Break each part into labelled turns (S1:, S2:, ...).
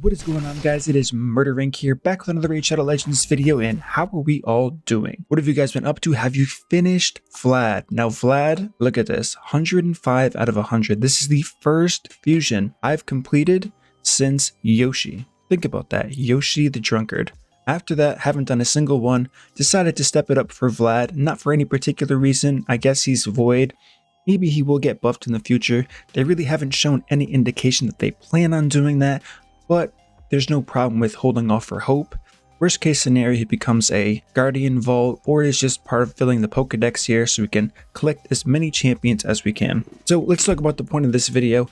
S1: What is going on, guys? It is Murder Inc. here, back with another Raid Shadow Legends video. And how are we all doing? What have you guys been up to? Have you finished Vlad? Now Vlad, look at this, 105 out of 100. This is the first fusion I've completed since Yoshi. Think about that, Yoshi the Drunkard. After that, haven't done a single one. Decided to step it up for Vlad, not for any particular reason. I guess he's void. Maybe he will get buffed in the future. They really haven't shown any indication that they plan on doing that, but there's no problem with holding off for hope. Worst case scenario, he becomes a Guardian Vault, or is just part of filling the Pokedex here so we can collect as many champions as we can. So let's talk about the point of this video.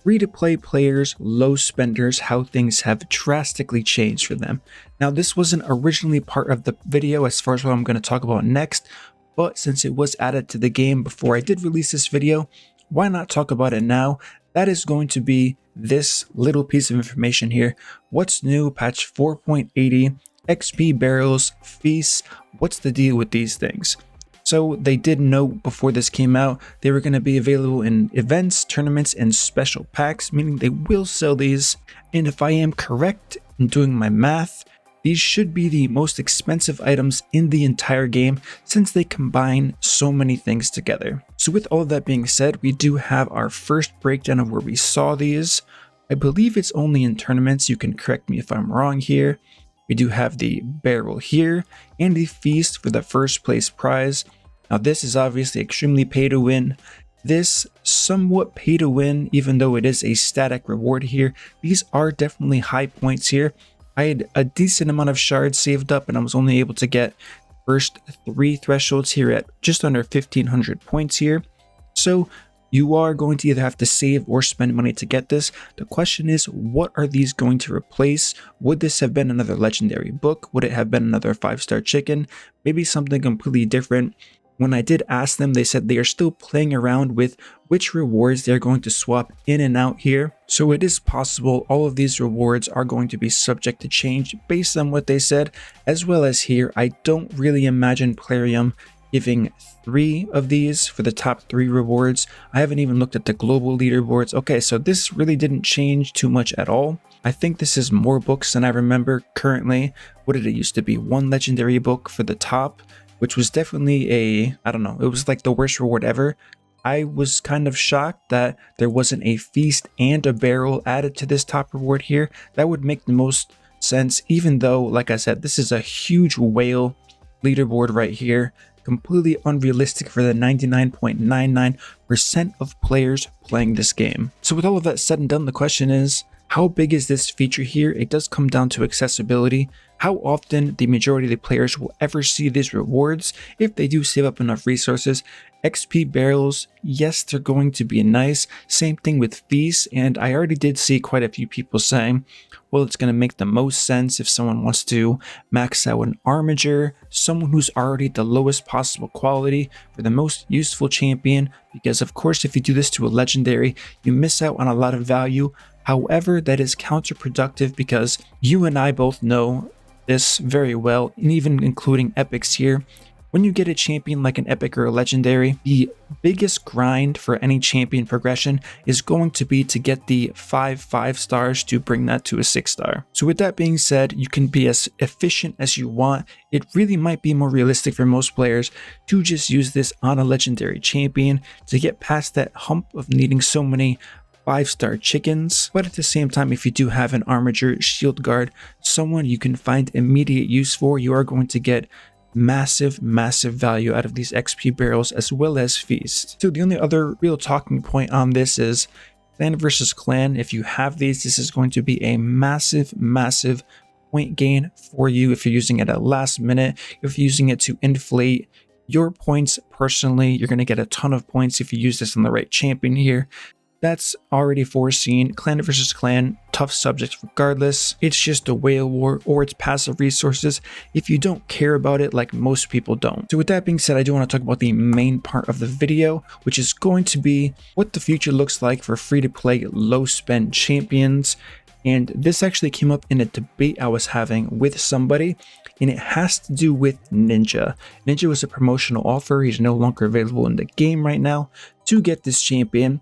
S1: Free-to-play players, low spenders, how things have drastically changed for them. Now this wasn't originally part of the video as far as what I'm going to talk about next, but since it was added to the game before I did release this video, why not talk about it now? That is going to be this little piece of information here. What's new? Patch 4.80, XP barrels, feasts. What's the deal with these things? So they did note before this came out, they were going to be available in events, tournaments, and special packs, meaning they will sell these. And if I am correct in doing my math, these should be the most expensive items in the entire game since they combine so many things together. So with all of that being said, we do have our first breakdown of where we saw these. I believe it's only in tournaments. You can correct me if I'm wrong here. We do have the barrel here and the feast for the first place prize. Now this is obviously extremely pay to win. This somewhat pay to win, even though it is a static reward here. These are definitely high points here. I had a decent amount of shards saved up and I was only able to get first 3 thresholds here at just under 1500 points here. So you are going to either have to save or spend money to get this. The question is, what are these going to replace? Would this have been another legendary book? Would it have been another 5-star chicken? Maybe something completely different. When I did ask them, they said they are still playing around with which rewards they're going to swap in and out here. So it is possible all of these rewards are going to be subject to change based on what they said, as well as here. I don't really imagine Plarium giving 3 of these for the top 3 rewards. I haven't even looked at the global leaderboards. Okay, so this really didn't change too much at all. I think this is more books than I remember currently. What did it used to be? 1 legendary book for the top, which was definitely I don't know, it was like the worst reward ever. I was kind of shocked that there wasn't a feast and a barrel added to this top reward here. That would make the most sense, even though, like I said, this is a huge whale leaderboard right here. Completely unrealistic for the 99.99% of players playing this game. So with all of that said and done, the question is, how big is this feature here? It does come down to accessibility. How often the majority of the players will ever see these rewards if they do save up enough resources. XP barrels, yes, they're going to be nice. Same thing with feasts, and I already did see quite a few people saying, well, it's going to make the most sense if someone wants to max out an armiger, someone who's already the lowest possible quality for the most useful champion, because of course if you do this to a legendary, you miss out on a lot of value. However, that is counterproductive because you and I both know this very well, and even including epics here. When you get a champion like an epic or a legendary, the biggest grind for any champion progression is going to be to get the 5 stars to bring that to a 6-star. So with that being said, you can be as efficient as you want. It really might be more realistic for most players to just use this on a legendary champion to get past that hump of needing so many 5-star chickens. But at the same time, if you do have an armiger, shield guard, someone you can find immediate use for, you are going to get massive value out of these XP barrels as well as feasts. So the only other real talking point on this is clan versus clan. If you have these, this is going to be a massive point gain for you if you're using it at last minute, if you're using it to inflate your points personally. You're going to get a ton of points if you use this on the right champion here. That's already foreseen. Clan versus clan, tough subject regardless. It's just a whale war or it's passive resources if you don't care about it like most people don't. So with that being said, I do want to talk about the main part of the video, which is going to be what the future looks like for free-to-play low-spend champions. And this actually came up in a debate I was having with somebody, and it has to do with Ninja. Ninja was a promotional offer. He's no longer available in the game right now to get this champion.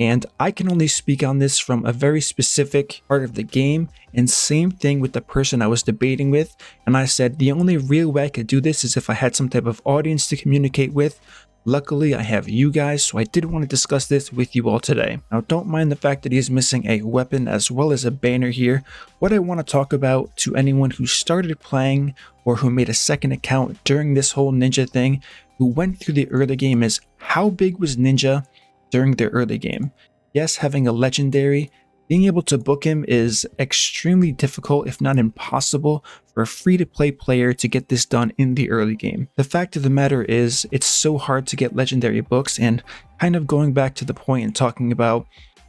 S1: And I can only speak on this from a very specific part of the game, and same thing with the person I was debating with. And I said the only real way I could do this is if I had some type of audience to communicate with. Luckily, I have you guys, so I did want to discuss this with you all today. Now, don't mind the fact that he's missing a weapon as well as a banner here. What I want to talk about to anyone who started playing or who made a second account during this whole ninja thing, who went through the early game, is how big was Ninja during the early game? Yes, having a legendary, being able to book him is extremely difficult, if not impossible, for a free-to-play player to get this done in the early game. The fact of the matter is, it's so hard to get legendary books, and kind of going back to the point and talking about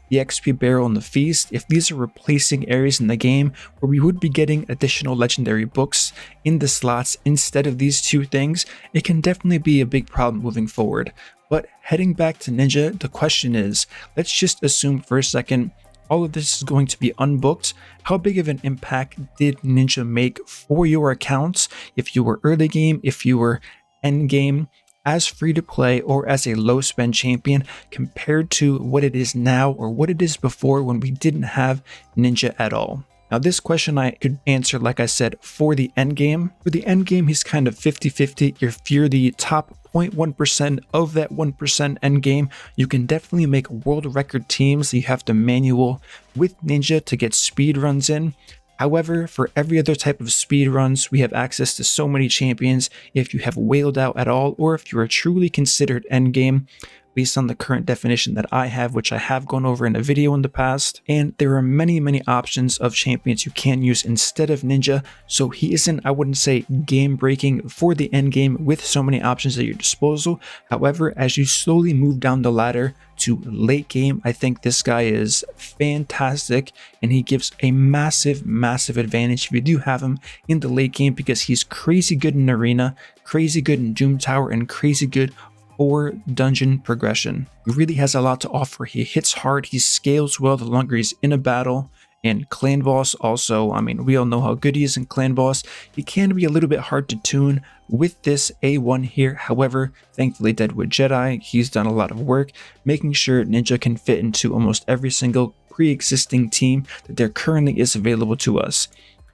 S1: the XP barrel and the feast, if these are replacing areas in the game where we would be getting additional legendary books in the slots instead of these two things, it can definitely be a big problem moving forward. But heading back to Ninja, the question is, let's just assume for a second all of this is going to be unbooked. How big of an impact did Ninja make for your accounts if you were early game, if you were end game, as free to play, or as a low spend champion compared to what it is now or what it is before when we didn't have Ninja at all? Now, this question I could answer, like I said, for the end game. For the end game, he's kind of 50-50. If you're the top 0.1% of that 1% end game, you can definitely make world record teams. You have to manual with Ninja to get speed runs in. However, for every other type of speed runs, we have access to so many champions. If you have whaled out at all, or if you are truly considered end game, based on the current definition that I have, which I have gone over in a video in the past. And there are many options of champions you can use instead of Ninja, so he isn't, I wouldn't say, game breaking for the end game with so many options at your disposal. However, as you slowly move down the ladder to late game, I think this guy is fantastic, and he gives a massive advantage if you do have him in the late game, because he's crazy good in arena, crazy good in Doom Tower, and crazy good or dungeon progression. He really has a lot to offer. He hits hard, he scales well the longer he's in a battle, and Clan Boss also, I mean, we all know how good he is in Clan Boss. He can be a little bit hard to tune with this A1 here. However, thankfully Deadwood Jedi, he's done a lot of work making sure Ninja can fit into almost every single pre-existing team that there currently is available to us.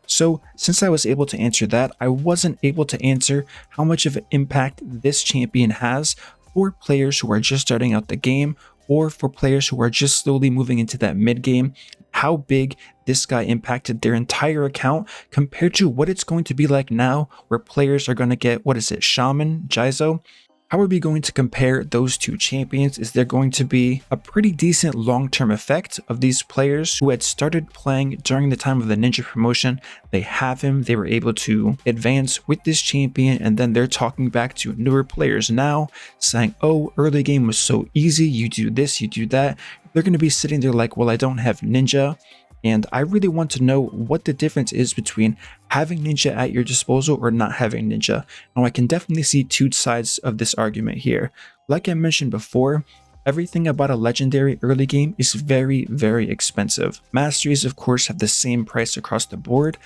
S1: So since I was able to answer that, I wasn't able to answer how much of an impact this champion has for players who are just starting out the game, or for players who are just slowly moving into that mid game, how big this guy impacted their entire account compared to what it's going to be like now, where players are going to get, what is it, Shaman, Jizo? How are we going to compare those two champions? Is there going to be a pretty decent long-term effect of these players who had started playing during the time of the Ninja promotion? They have him, they were able to advance with this champion, and then they're talking back to newer players now, saying, oh, early game was so easy, you do this, you do that. They're going to be sitting there like, well, I don't have Ninja. And I really want to know what the difference is between having Ninja at your disposal or not having Ninja. Now, I can definitely see two sides of this argument here. Like I mentioned before, everything about a legendary early game is very expensive. Masteries, of course, have the same price across the board.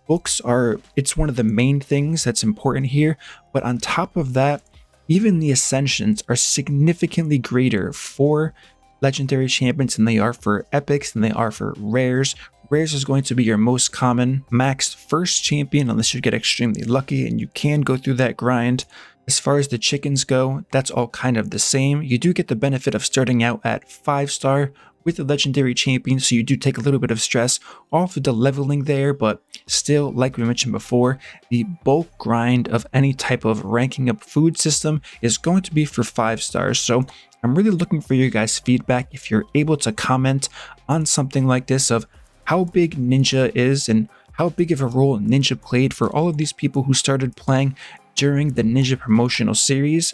S1: Books are, it's one of the main things that's important here. But on top of that, even the Ascensions are significantly greater for legendary champions than they are for epics, than they are for rares. Rares is going to be your most common maxed first champion unless you get extremely lucky, and you can go through that grind. As far as the chickens go, that's all kind of the same. You do get the benefit of starting out at 5-star with a legendary champion, so you do take a little bit of stress off of the leveling there, but still, like we mentioned before, the bulk grind of any type of ranking up food system is going to be for 5 stars. So I'm really looking for your guys' feedback if you're able to comment on something like this, of how big Ninja is and how big of a role Ninja played for all of these people who started playing during the Ninja promotional series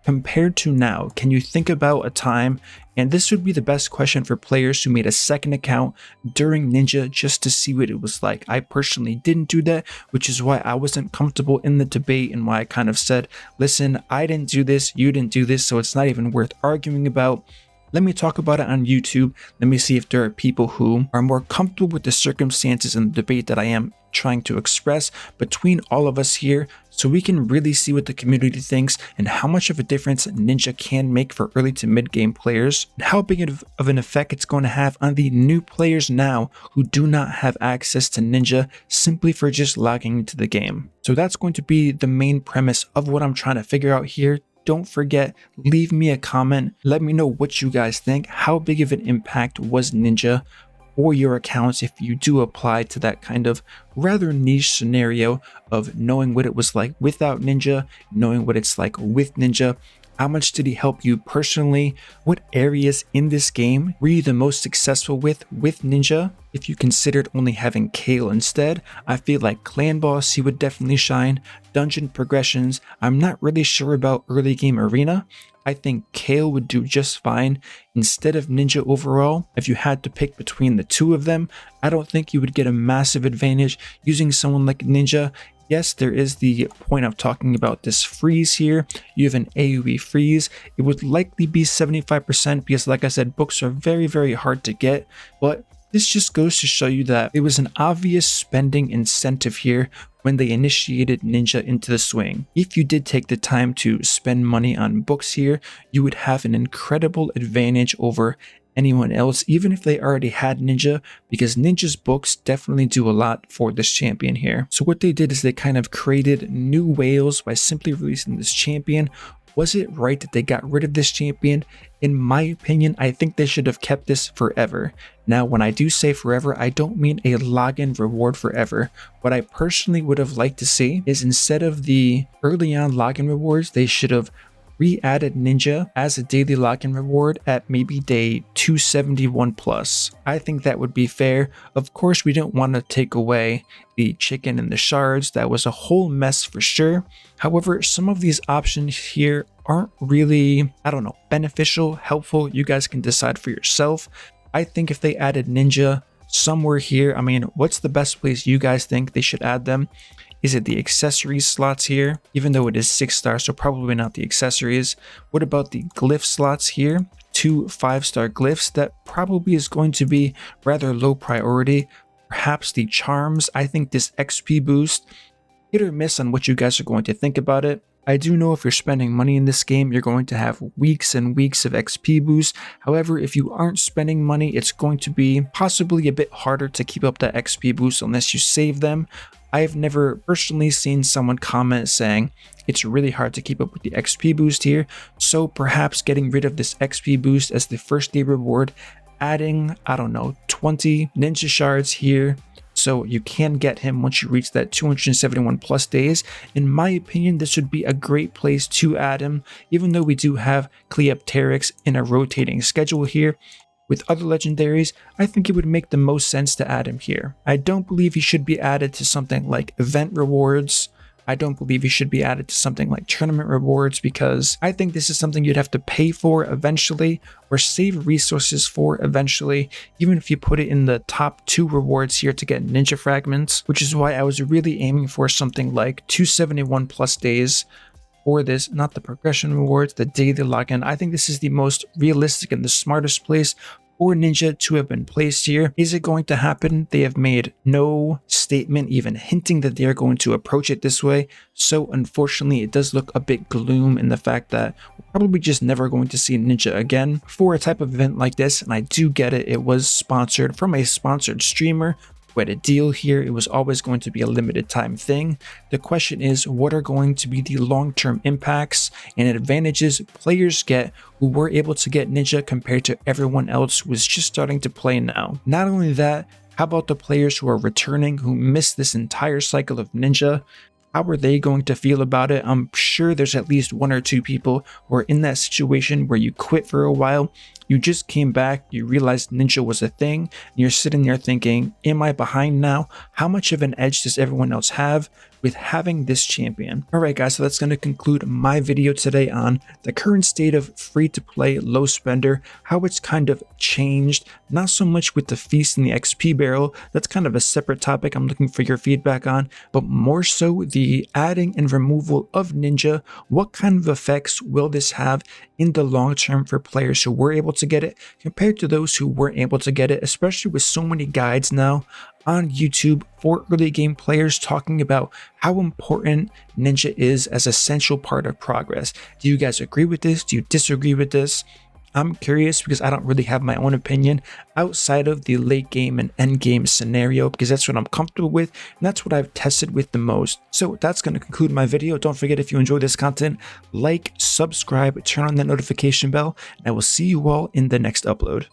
S1: compared to now. Can you think about a time, and this would be the best question for players who made a second account during Ninja just to see what it was like. I personally didn't do that, which is why I wasn't comfortable in the debate, and why I kind of said, listen, I didn't do this, you didn't do this, so it's not even worth arguing about. Let me talk about it on YouTube. Let me see if there are people who are more comfortable with the circumstances and the debate that I am trying to express between all of us here, so we can really see what the community thinks and how much of a difference Ninja can make for early to mid game players, and how big of an effect it's going to have on the new players now who do not have access to Ninja simply for just logging into the game. So that's going to be the main premise of what I'm trying to figure out here. Don't forget, leave me a comment. Let me know what you guys think. How big of an impact was Ninja for your accounts if you do apply to that kind of rather niche scenario of knowing what it was like without Ninja, knowing what it's like with Ninja. How much did he help you personally? What areas in this game were you the most successful with Ninja? If you considered only having Kale instead, I feel like Clan Boss, he would definitely shine. Dungeon progressions, I'm not really sure about early game arena. I think Kale would do just fine instead of Ninja overall. If you had to pick between the two of them, I don't think you would get a massive advantage using someone like Ninja. Yes, there is the point of talking about this freeze here. You have an AoE freeze. It would likely be 75% because, like I said, books are very, very hard to get, but this just goes to show you that it was an obvious spending incentive here when they initiated Ninja into the swing. If you did take the time to spend money on books here, you would have an incredible advantage over anyone else, even if they already had Ninja, because Ninja's books definitely do a lot for this champion here. So what they did is they kind of created new whales by simply releasing this champion. Was it right that they got rid of this champion? In my opinion, I think they should have kept this forever. Now, when I do say forever, I don't mean a login reward forever. What I personally would have liked to see is instead of the early on login rewards, they should have re-added Ninja as a daily login reward at maybe day 271 plus. I think that would be fair. Of course, we don't want to take away the chicken and the shards. That was a whole mess for sure. However, some of these options here aren't really, I don't know, beneficial, helpful. You guys can decide for yourself. I think if they added Ninja somewhere here, I mean, what's the best place you guys think they should add them? Is it the accessories slots here? Even though it is 6 stars, so probably not the accessories. What about the glyph slots here? 2 5-star glyphs. That probably is going to be rather low priority. Perhaps the charms. I think this XP boost, hit or miss on what you guys are going to think about it. I do know if you're spending money in this game, you're going to have weeks and weeks of XP boost. However, if you aren't spending money, it's going to be possibly a bit harder to keep up that XP boost unless you save them. I've never personally seen someone comment saying it's really hard to keep up with the XP boost here, so perhaps getting rid of this XP boost as the first day reward, adding, I don't know, 20 ninja shards here, so you can get him once you reach that 271 plus days. In my opinion, this would be a great place to add him, even though we do have Cleopteryx in a rotating schedule here. With other legendaries, I think it would make the most sense to add him here. I don't believe he should be added to something like event rewards. I don't believe he should be added to something like tournament rewards, because I think this is something you'd have to pay for eventually or save resources for eventually, even if you put it in the top 2 rewards here to get ninja fragments, which is why I was really aiming for something like 271 plus days for this, not the progression rewards, the daily login. I think this is the most realistic and the smartest place for Ninja to have been placed here. Is it going to happen? They have made no statement even hinting that they are going to approach it this way. So unfortunately, it does look a bit gloom in the fact that we're probably just never going to see Ninja again for a type of event like this. And I do get it. It was sponsored from a sponsored streamer. We had a deal here. It was always going to be a limited time thing. The question is, what are going to be the long-term impacts and advantages players get who were able to get Ninja compared to everyone else who was just starting to play now? Not only that, how about the players who are returning, who missed this entire cycle of Ninja? How are they going to feel about it? I'm sure there's at least 1 or 2 people who are in that situation where you quit for a while, you just came back, you realized Ninja was a thing, and you're sitting there thinking, am I behind now? How much of an edge does everyone else have with having this champion? Alright guys, so that's going to conclude my video today on the current state of free-to-play low spender, how it's kind of changed, not so much with the feast and the XP barrel, that's kind of a separate topic I'm looking for your feedback on, but more so the adding and removal of Ninja. What kind of effects will this have in the long term for players who were able able to get it compared to those who weren't able to get it, especially with so many guides now on YouTube for early game players talking about how important Ninja is as an essential part of progress. Do you guys agree with this? Do you disagree with this? I'm curious because I don't really have my own opinion outside of the late game and end game scenario, because that's what I'm comfortable with and that's what I've tested with the most. So that's going to conclude my video. Don't forget, if you enjoy this content, like, subscribe, turn on that notification bell, and I will see you all in the next upload.